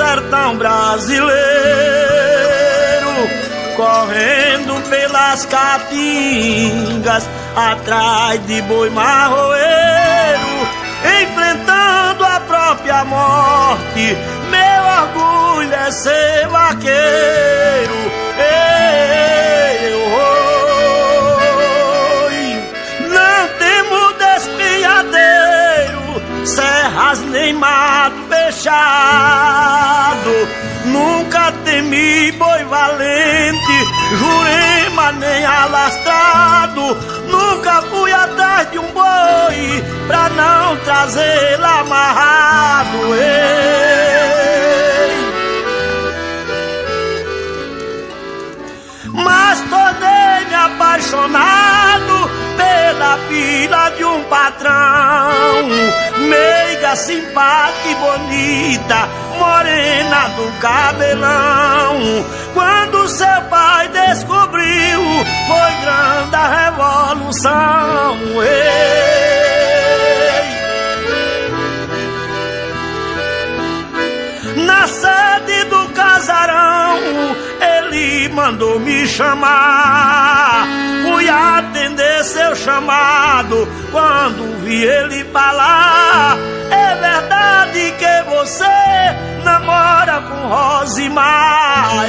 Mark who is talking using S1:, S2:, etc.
S1: sertão brasileiro, correndo pelas caatingas, atrás de boi marroeiro, enfrentando a própria morte. Meu orgulho é ser vaqueiro. Não temos despiadeiro, serras nem mato fechado. Nunca temi boi valente, Jurema nem alastrado. Nunca fui atrás de um boi pra não trazê-lo amarrado. Mas tornei-me apaixonado pela filha de um patrão, meiga, simpática e bonita, morena do cabelão. Quando seu pai descobriu, foi grande a revolução. Na sede do casarão, ele mandou me chamar. Fui atender seu chamado quando vi ele falar. É verdade que você namora com Rosimar?